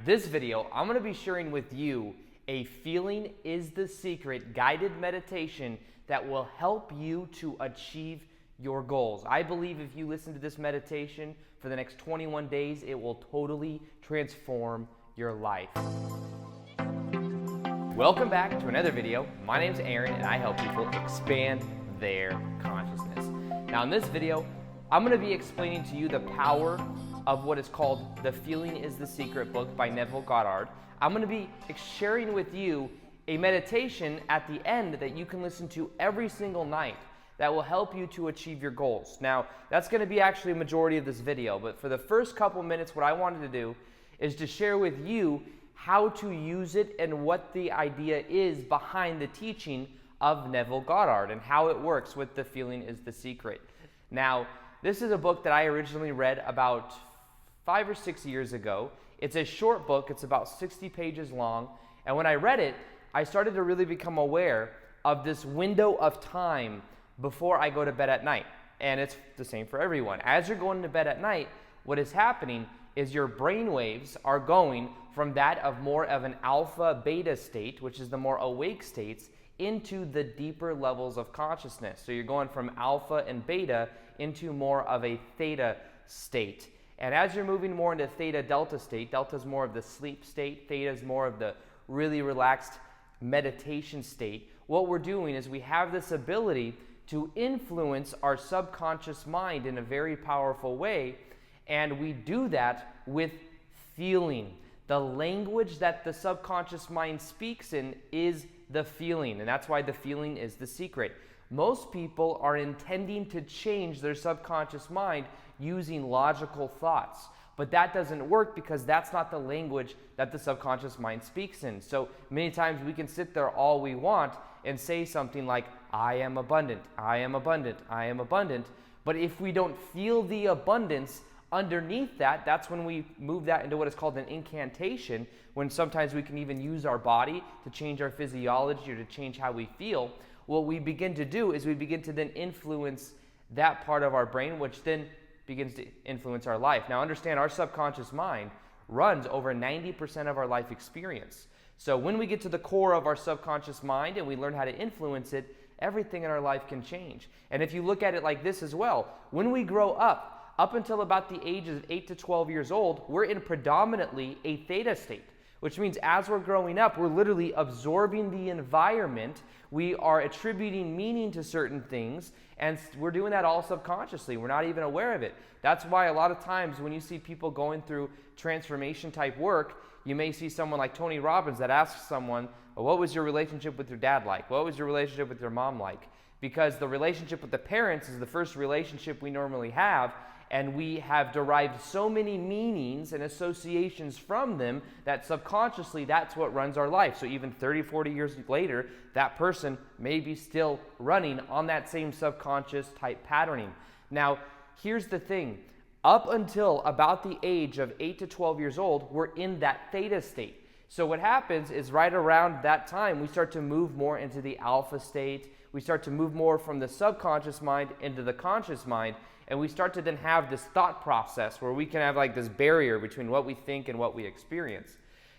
This video, I'm going to be sharing with you a Feeling is the Secret guided meditation that will help you to achieve your goals. I believe if you listen to this meditation for the next 21 days, it will totally transform your life. Welcome back to another video. My name's Aaron and I help people expand their consciousness. Now in this video, I'm going to be explaining to you the power of what is called The Feeling is the Secret book by Neto Guard. I'm going to be sharing with you a meditation at the end that you can listen to every single night that will help you to achieve your goals. Now, that's going to be actually a majority of this video, but for the first couple minutes, what I wanted to do is to share with you how to use it and what the idea is behind the teaching of Neto Guard and how it works with The Feeling is the Secret. Now, this is a book that I originally read about 5 or 6 years ago. It's a short book, it's about 60 pages long, and when I read it, I started to really become aware of this window of time before I go to bed at night. And it's the same for everyone. As you're going to bed at night, what is happening is your brain waves are going from that of more of an alpha beta state, which is the more awake states, into the deeper levels of consciousness. So you're going from alpha and beta into more of a theta state. And as you're moving more into theta delta state, delta is more of the sleep state, theta is more of the really relaxed meditation state. What we're doing is we have this ability to influence our subconscious mind in a very powerful way, and we do that with feeling. The language that the subconscious mind speaks in is the feeling, and that's why the feeling is the secret. Most people are intending to change their subconscious mind using logical thoughts, but that doesn't work because that's not the language that the subconscious mind speaks in. So many times we can sit there all we want and say something like, I am abundant, I am abundant, I am abundant, but if we don't feel the abundance underneath that, that's when we move that into what is called an incantation, when sometimes we can even use our body to change our physiology or to change how we feel. What we begin to do is we begin to then influence that part of our brain, which then begins to influence our life. Now understand, our subconscious mind runs over 90% of our life experience. So when we get to the core of our subconscious mind and we learn how to influence it, everything in our life can change. And if you look at it like this as well, when we grow up until about the ages of 8 to 12 years old, we're in predominantly a theta state, which means as we're growing up, we're literally absorbing the environment. We are attributing meaning to certain things, and we're doing that all subconsciously. We're not even aware of it. That's why a lot of times when you see people going through transformation type work, you may see someone like Tony Robbins that asks someone, well, what was your relationship with your dad like? What was your relationship with your mom like? Because the relationship with the parents is the first relationship we normally have, and we have derived so many meanings and associations from them that subconsciously that's what runs our life. So even 30, 40 years later, that person may be still running on that same subconscious type patterning. Now, here's the thing. Up until about the age of 8 to 12 years old, we're in that theta state. So what happens is right around that time, we start to move more into the alpha state. We start to move more from the subconscious mind into the conscious mind. And we start to then have this thought process where we can have like this barrier between what we think and what we experience.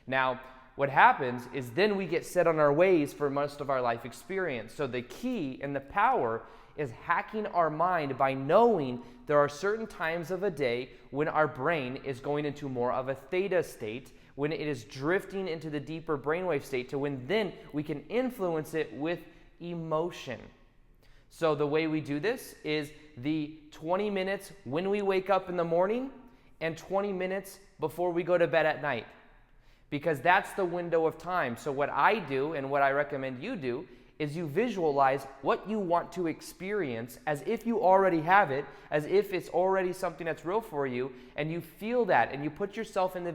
Now, what happens is then we get set on our ways for most of our life experience. So the key and the power is hacking our mind by knowing there are certain times of a day when our brain is going into more of a theta state, when it is drifting into the deeper brainwave state, to when then we can influence it with emotion. So the way we do this is the 20 minutes when we wake up in the morning and 20 minutes before we go to bed at night, because that's the window of time. So what I do and what I recommend you do is you visualize what you want to experience as if you already have it, as if it's already something that's real for you, and you feel that and you put yourself in the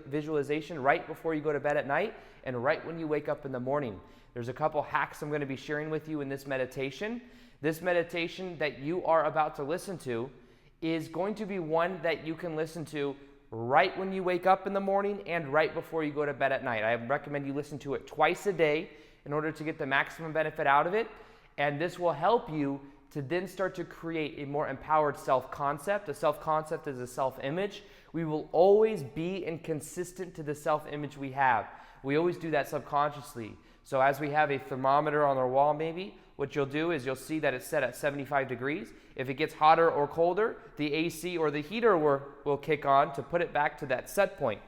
visualization right before you go to bed at night and right when you wake up in the morning. There's a couple hacks I'm going to be sharing with you in this meditation. This meditation that you are about to listen to is going to be one that you can listen to right when you wake up in the morning and right before you go to bed at night. I recommend you listen to it twice a day in order to get the maximum benefit out of it. And this will help you to then start to create a more empowered self-concept. A self-concept is a self-image, we will always be inconsistent to the self-image we have. We always do that subconsciously. So as we have a thermometer on our wall maybe, what you'll do is you'll see that it's set at 75 degrees. If it gets hotter or colder, the AC or the heater will kick on to put it back to that set point.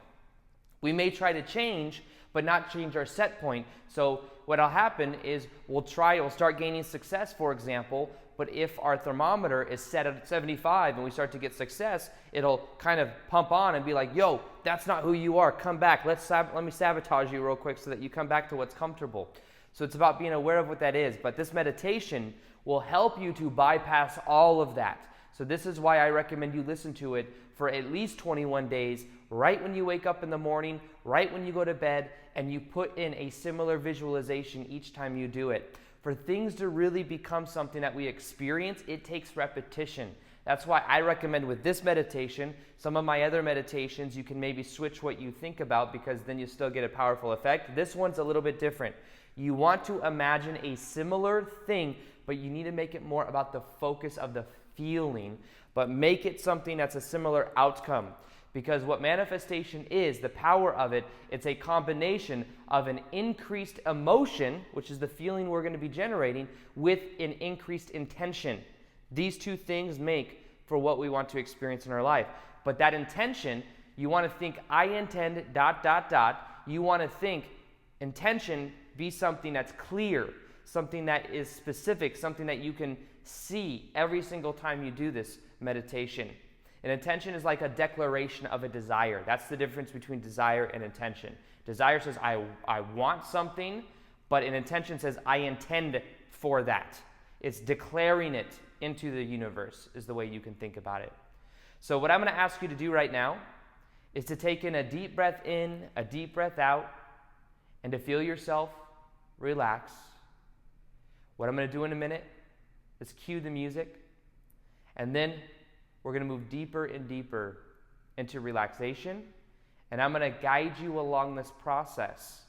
We may try to change, but not change our set point. So what'll happen is we'll start gaining success, for example, but if our thermometer is set at 75 and we start to get success, it'll kind of pump on and be like, yo, that's not who you are, come back, let me sabotage you real quick so that you come back to what's comfortable. So it's about being aware of what that is, but this meditation will help you to bypass all of that. So this is why I recommend you listen to it for at least 21 days, right when you wake up in the morning, right when you go to bed, and you put in a similar visualization each time you do it. For things to really become something that we experience, it takes repetition. That's why I recommend with this meditation, some of my other meditations, you can maybe switch what you think about because then you still get a powerful effect. This one's a little bit different. You want to imagine a similar thing, but you need to make it more about the focus of the feeling, but make it something that's a similar outcome. Because what manifestation is, the power of it, it's a combination of an increased emotion, which is the feeling we're going to be generating, with an increased intention. These two things make for what we want to experience in our life. But that intention, you want to think, I intend ... You want to think intention be something that's clear, something that is specific, something that you can see every single time you do this meditation. An intention is like a declaration of a desire. That's the difference between desire and intention. Desire says, I want something, but an intention says, I intend for that. It's declaring it into the universe is the way you can think about it. So what I'm going to ask you to do right now is to take in a deep breath in, a deep breath out, and to feel yourself relax. What I'm going to do in a minute is cue the music, and then we're going to move deeper and deeper into relaxation, and I'm going to guide you along this process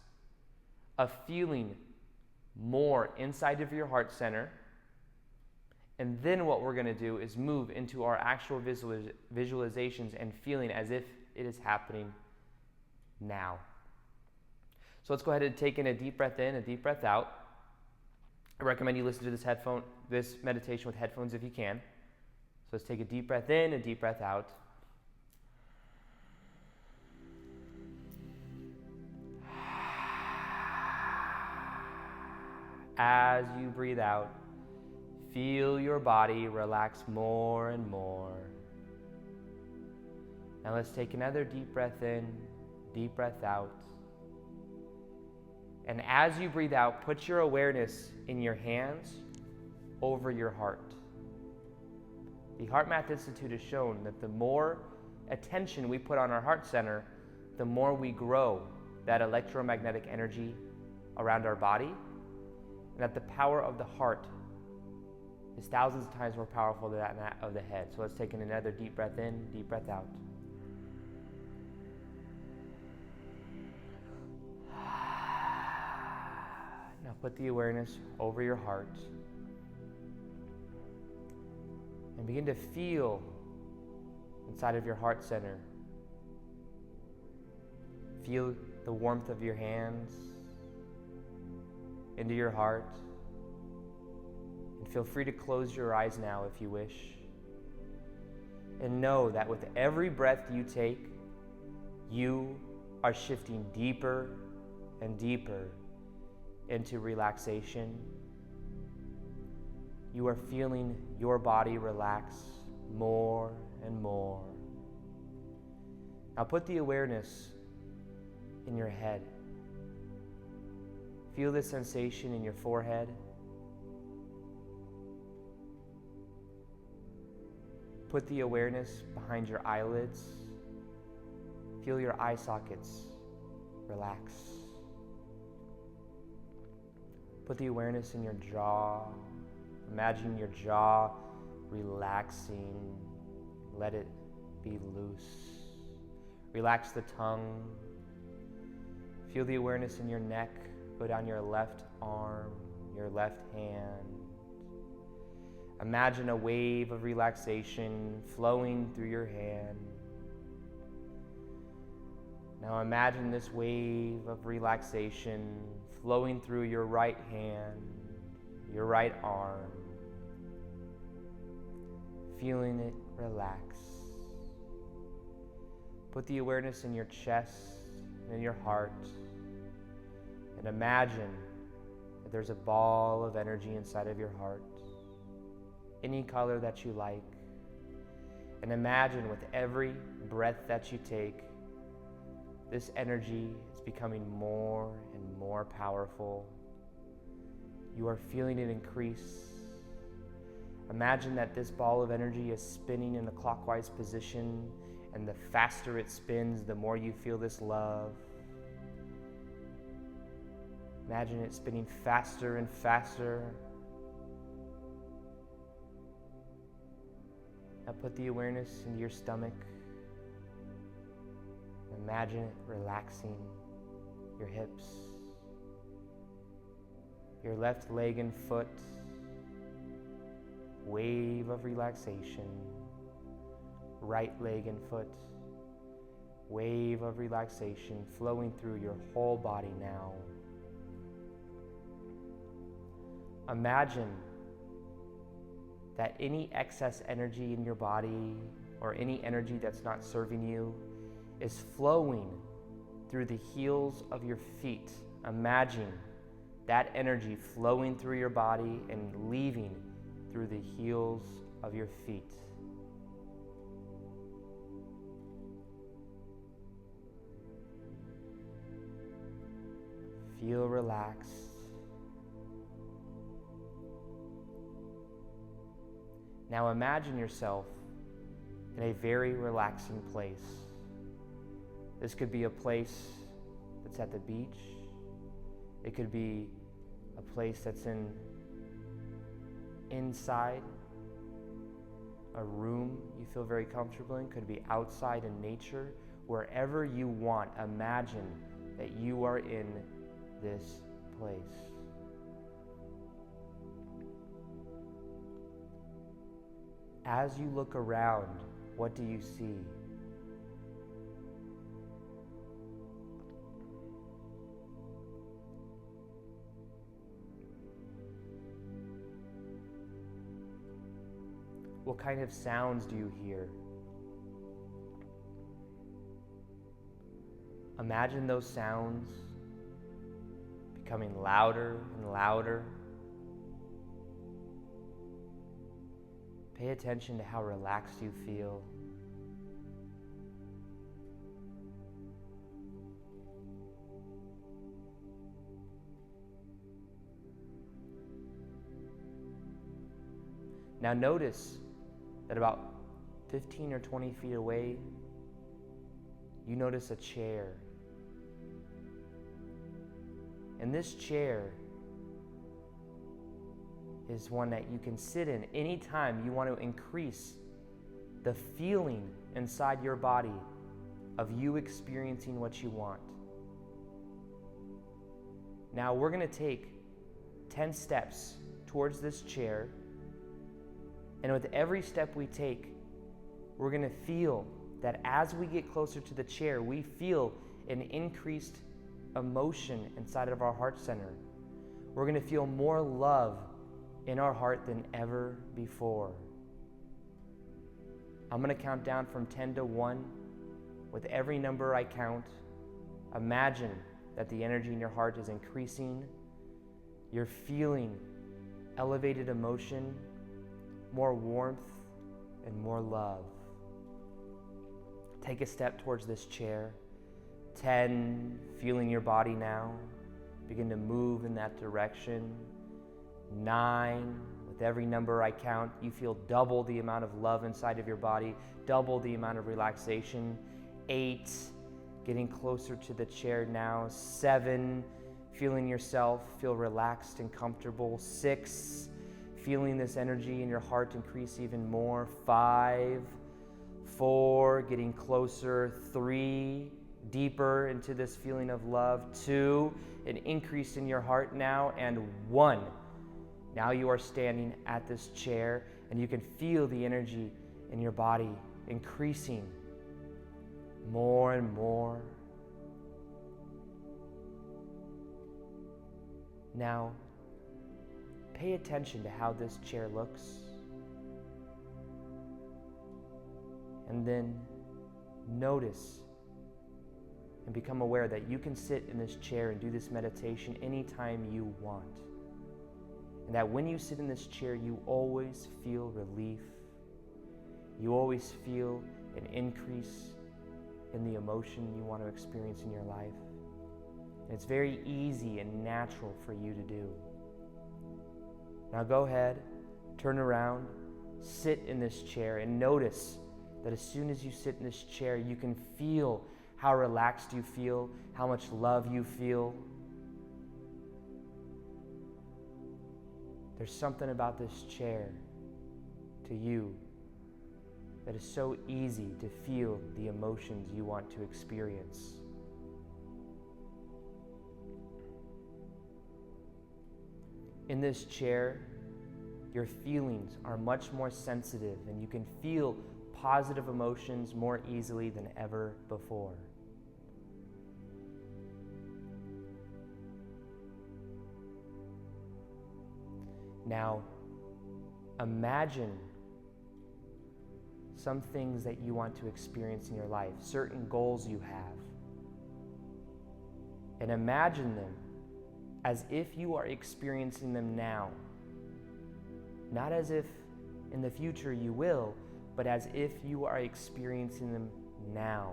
of feeling more inside of your heart center. And then what we're going to do is move into our actual visualizations and feeling as if it is happening now. So let's go ahead and take in a deep breath in, a deep breath out. I recommend you listen to this meditation with headphones if you can. So let's take a deep breath in, a deep breath out. As you breathe out, feel your body relax more and more. Now let's take another deep breath in, deep breath out. And as you breathe out, put your awareness in your hands over your heart. The Heart Math Institute has shown that the more attention we put on our heart center, the more we grow that electromagnetic energy around our body, and that the power of the heart is thousands of times more powerful than that of the head. So let's take in another deep breath in, deep breath out. Now put the awareness over your heart and begin to feel inside of your heart center. Feel the warmth of your hands into your heart. And feel free to close your eyes now if you wish. And know that with every breath you take, you are shifting deeper and deeper into relaxation. You are feeling your body relax more and more. Now put the awareness in your head. Feel the sensation in your forehead. Put the awareness behind your eyelids. Feel your eye sockets relax. Put the awareness in your jaw. Imagine your jaw relaxing. Let it be loose. Relax the tongue. Feel the awareness in your neck. Go down your left arm, your left hand. Imagine a wave of relaxation flowing through your hand. Now imagine this wave of relaxation flowing through your right hand, your right arm, feeling it relax. Put the awareness in your chest and in your heart, and imagine that there's a ball of energy inside of your heart, any color that you like. And imagine with every breath that you take, this energy is becoming more and more powerful. You are feeling it increase. Imagine that this ball of energy is spinning in a clockwise position, and the faster it spins, the more you feel this love. Imagine it spinning faster and faster. Now put the awareness into your stomach. Imagine it relaxing your hips, your left leg and foot. Wave of relaxation. Right leg and foot. Wave of relaxation flowing through your whole body now. Imagine that any excess energy in your body or any energy that's not serving you is flowing through the heels of your feet. Imagine that energy flowing through your body and leaving through the heels of your feet. Feel relaxed. Now imagine yourself in a very relaxing place. This could be a place that's at the beach. It could be a place that's inside a room you feel very comfortable in. Could be outside in nature. Wherever you want, imagine that you are in this place. As you look around, what do you see? What kind of sounds do you hear? Imagine those sounds becoming louder and louder. Pay attention to how relaxed you feel. Now notice that about 15 or 20 feet away, you notice a chair. And this chair is one that you can sit in anytime you want to increase the feeling inside your body of you experiencing what you want. Now we're going to take 10 steps towards this chair, and with every step we take, we're going to feel that as we get closer to the chair, we feel an increased emotion inside of our heart center. We're going to feel more love in our heart than ever before. I'm going to count down from 10 to 1. With every number I count, imagine that the energy in your heart is increasing. You're feeling elevated emotion, more warmth, and more love. Take a step towards this chair. 10, feeling your body now. Begin to move in that direction. 9, with every number I count, you feel double the amount of love inside of your body, double the amount of relaxation. 8, getting closer to the chair now. 7, feeling yourself feel relaxed and comfortable. 6, feeling this energy in your heart increase even more. 5, 4, getting closer. 3, deeper into this feeling of love. 2, an increase in your heart now. And 1, now you are standing at this chair and you can feel the energy in your body increasing more and more Now, pay attention to how this chair looks, and then notice and become aware that you can sit in this chair and do this meditation anytime you want. And that when you sit in this chair, you always feel relief. You always feel an increase in the emotion you want to experience in your life. And it's very easy and natural for you to do. Now go ahead, turn around, sit in this chair, and notice that as soon as you sit in this chair, you can feel how relaxed you feel, how much love you feel. There's something about this chair to you that is so easy to feel the emotions you want to experience. In this chair, your feelings are much more sensitive, and you can feel positive emotions more easily than ever before. Now, imagine some things that you want to experience in your life, certain goals you have, and imagine them as if you are experiencing them now. Not as if in the future you will, but as if you are experiencing them now.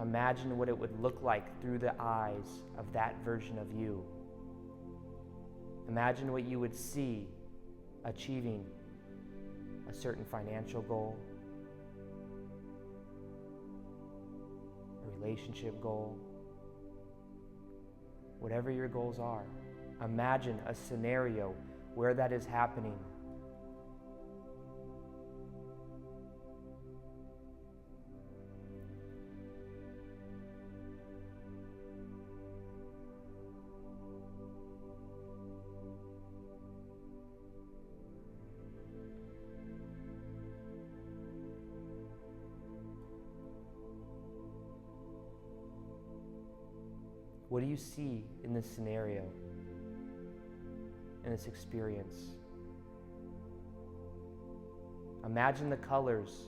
Imagine what it would look like through the eyes of that version of you. Imagine what you would see achieving a certain financial goal, a relationship goal, whatever your goals are. Imagine a scenario where that is happening. What do you see in this scenario, in this experience? Imagine the colors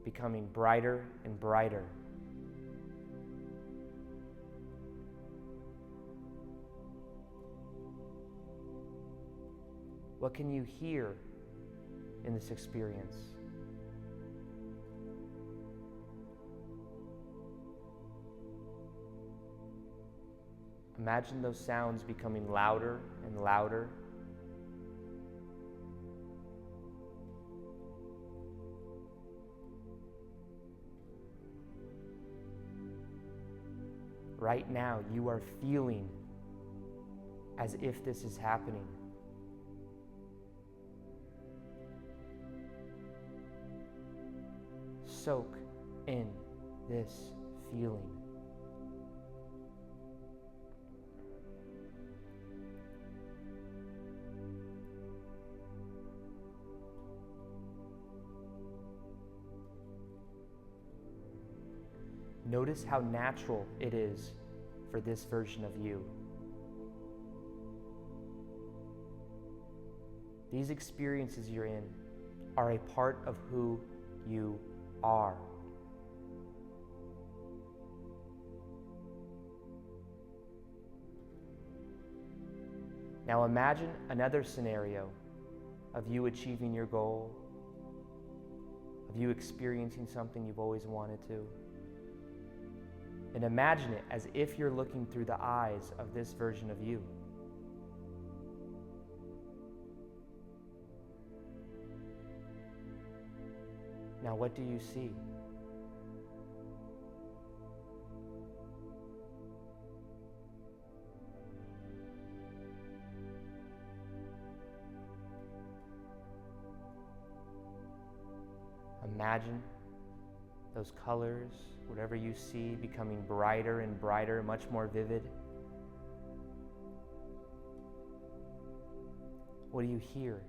becoming brighter and brighter. What can you hear in this experience? Imagine those sounds becoming louder and louder. Right now, you are feeling as if this is happening. Soak in this feeling. Notice how natural it is for this version of you. These experiences you're in are a part of who you are. Now imagine another scenario of you achieving your goal, of you experiencing something you've always wanted to. And imagine it as if you're looking through the eyes of this version of you. Now, what do you see? Imagine those colors, whatever you see, becoming brighter and brighter, much more vivid. What do you hear?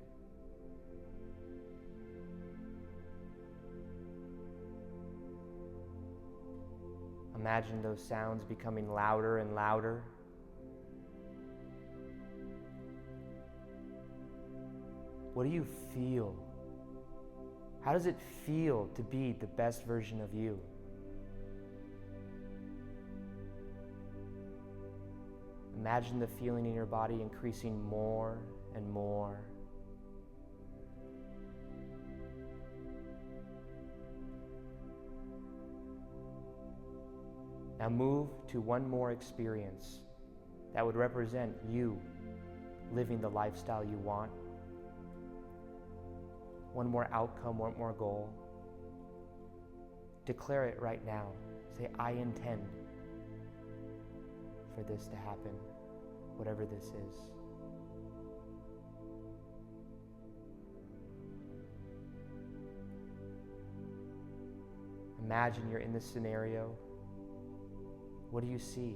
Imagine those sounds becoming louder and louder. What do you feel? How does it feel to be the best version of you? Imagine the feeling in your body increasing more and more. Now move to one more experience that would represent you living the lifestyle you want. One more outcome, one more goal. Declare it right now. Say, I intend for this to happen, whatever this is. Imagine you're in this scenario. What do you see?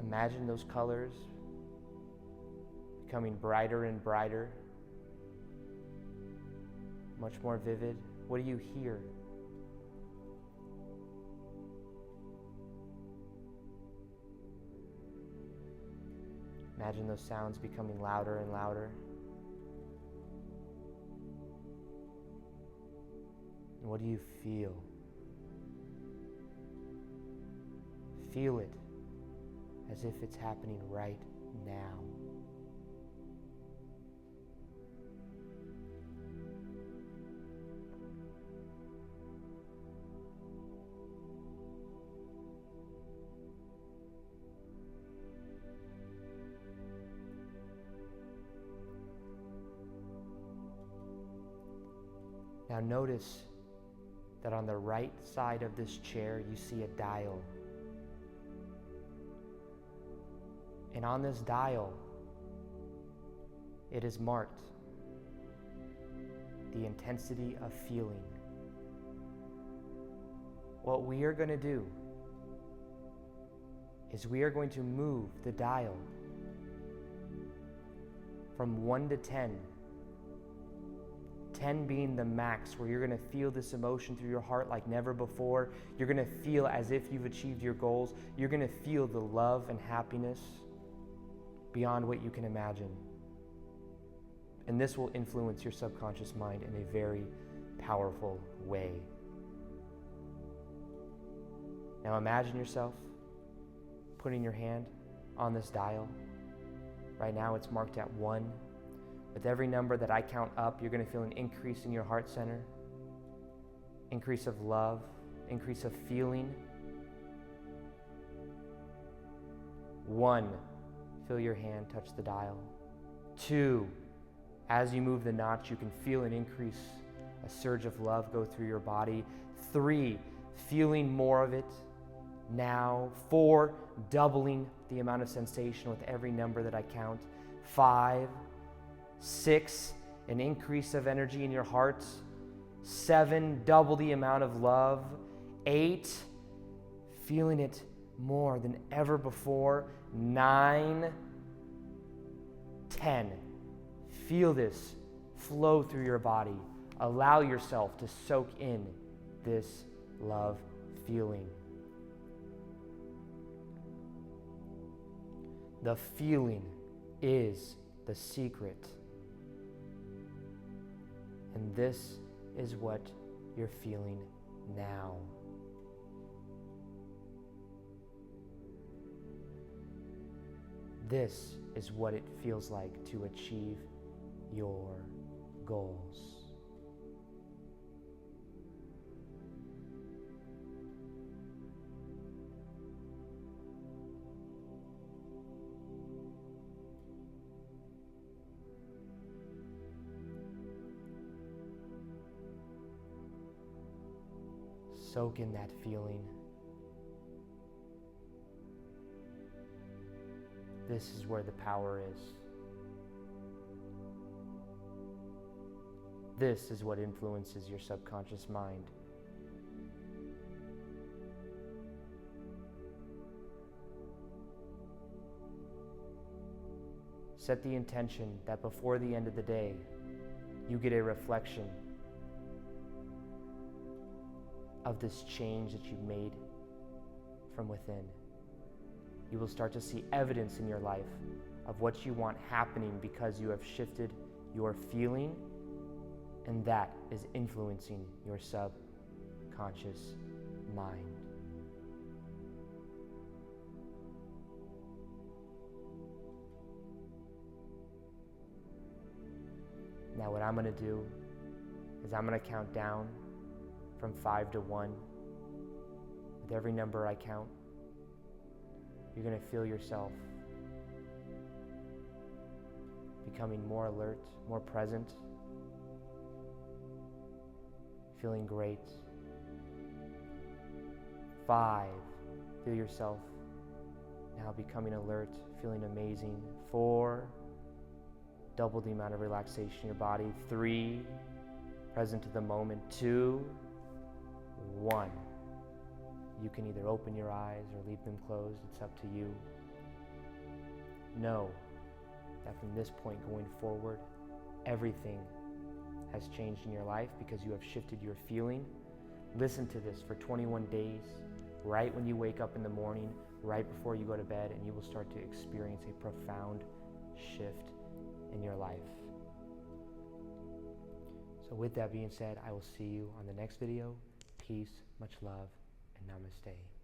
Imagine those colors becoming brighter and brighter, much more vivid. What do you hear? Imagine those sounds becoming louder and louder. And what do you feel? Feel it as if it's happening right now. Now notice that on the right side of this chair you see a dial. And on this dial, it is marked the intensity of feeling. What we are going to do is we are going to move the dial from 1 to 10. 10 being the max, where you're going to feel this emotion through your heart like never before. You're going to feel as if you've achieved your goals. You're going to feel the love and happiness beyond what you can imagine. And this will influence your subconscious mind in a very powerful way. Now imagine yourself putting your hand on this dial. Right now it's marked at 1. With every number that I count up, you're going to feel an increase in your heart center, increase of love, increase of feeling. 1, feel your hand touch the dial. 2, as you move the notch, you can feel an increase, a surge of love go through your body. 3, feeling more of it now. 4, doubling the amount of sensation with every number that I count. 5, 6, an increase of energy in your heart. 7, double the amount of love. 8, feeling it more than ever before. 9, 10, feel this flow through your body. Allow yourself to soak in this love feeling. The feeling is the secret. And this is what you're feeling now. This is what it feels like to achieve your goals. Soak in that feeling. This is where the power is. This is what influences your subconscious mind. Set the intention that before the end of the day, you get a reflection of this change that you've made from within. You will start to see evidence in your life of what you want happening because you have shifted your feeling, and that is influencing your subconscious mind. Now what I'm going to do is I'm going to count down from 5 to 1. With every number I count, you're going to feel yourself becoming more alert, more present, feeling great. 5, feel yourself now becoming alert, feeling amazing. 4, double the amount of relaxation in your body. 3, present to the moment. 2, 1. You can either open your eyes or leave them closed. It's up to you. Know that from this point going forward, everything has changed in your life because you have shifted your feeling. Listen to this for 21 days, right when you wake up in the morning, right before you go to bed, and you will start to experience a profound shift in your life. So with that being said, I will see you on the next video. Peace, much love, and namaste.